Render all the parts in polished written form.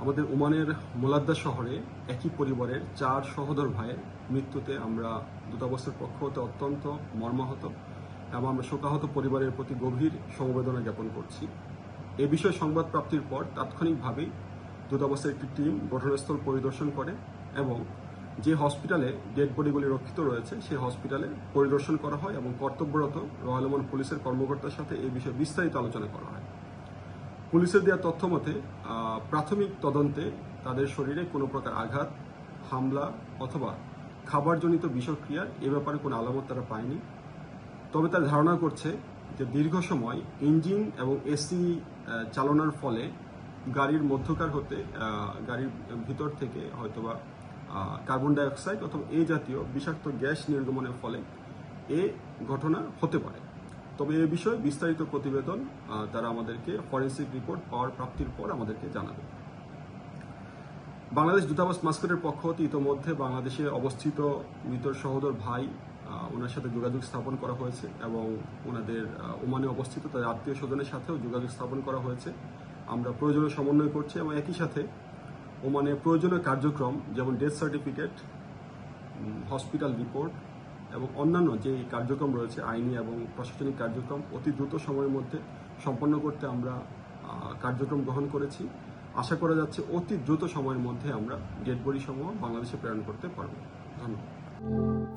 আমাদের ওমানের মোলাদ্দা শহরে একই পরিবারের 4 সহোদর ভাইয়ের মৃত্যুতে আমরা দূতাবাসের পক্ষ হতে অত্যন্ত মর্মাহত এবং আমরা শোকাহত পরিবারের প্রতি গভীর সমবেদনা জ্ঞাপন করছি। এ বিষয়ে সংবাদ প্রাপ্তির পর তাৎক্ষণিকভাবেই দূতাবাসের একটি টিম ঘটনাস্থল পরিদর্শন করে এবং যে হসপিটালে ডেড বডিগুলি রক্ষিত রয়েছে সেই হসপিটালে পরিদর্শন করা হয় এবং কর্তব্যরত রয়্যাল ওমান পুলিশের কর্মকর্তার সাথে এই বিষয়ে বিস্তারিত আলোচনা করা হয়। পুলিশের দেওয়া তথ্য মতে প্রাথমিক তদন্তে তাদের শরীরে কোনো প্রকার আঘাত, হামলা অথবা খাবারজনিত বিষক্রিয়ার এ ব্যাপারে কোনো আলামত তারা পায়নি। তবে তারা ধারণা করছে যে দীর্ঘ সময় ইঞ্জিন এবং এসি চালানোর ফলে গাড়ির মধ্যকার হতে গাড়ির ভিতর থেকে হয়তোবা কার্বন ডাইঅক্সাইড অথবা এই জাতীয় বিষাক্ত গ্যাস নির্গমনের ফলে এ ঘটনা হতে পারে। তবে এ বিষয়ে বিস্তারিত প্রতিবেদন তারা আমাদেরকে ফরেন্সিক রিপোর্ট পাওয়ার প্রাপ্তির পর আমাদেরকে জানাবে। বাংলাদেশ দূতাবাস মাস্কটের পক্ষ হতে ইতোমধ্যে বাংলাদেশে অবস্থিত মৃতর সহোদর ভাই ওনার সাথে যোগাযোগ স্থাপন করা হয়েছে এবং ওনাদের ওমানে অবস্থিত তাদের আত্মীয় স্বজনের সাথেও যোগাযোগ স্থাপন করা হয়েছে। আমরা প্রয়োজনীয় সমন্বয় করছি এবং একই সাথে ওমানে প্রয়োজনীয় কার্যক্রম যেমন ডেথ সার্টিফিকেট, হসপিটাল রিপোর্ট এবং অন্যান্য যে কার্যক্রম রয়েছে আইনি এবং প্রশাসনিক কার্যক্রম অতি দ্রুত সময়ের মধ্যে সম্পন্ন করতে আমরা কার্যক্রম গ্রহণ করেছি। আশা করা যাচ্ছে অতি দ্রুত সময়ের মধ্যে আমরা ডেড বডি সমূহ বাংলাদেশে প্রেরণ করতে পারব। ধন্যবাদ।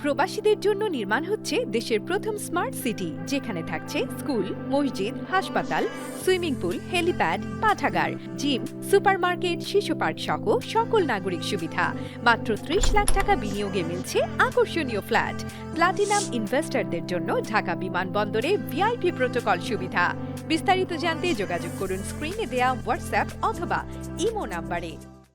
প্রবাসীদের জন্য নির্মাণ হচ্ছে দেশের প্রথম স্মার্ট সিটি, যেখানে থাকছে স্কুল, মসজিদ, হাসপাতাল, সুইমিং পুল, হেলিপ্যাড, পাঠাগার, জিম, সুপারমার্কেট, শিশু পার্ক সহ সকল নাগরিক সুবিধা। মাত্র 30 লাখ টাকা বিনিয়োগে মিলছে আকর্ষণীয় ফ্ল্যাট। প্লাটিনাম ইনভেস্টরদের জন্য ঢাকা বিমানবন্দরে ভিআইপি প্রোটোকল সুবিধা। বিস্তারিত জানতে যোগাযোগ করুন স্ক্রিনে দেয়া হোয়াটসঅ্যাপ অথবা ইমো নাম্বারে।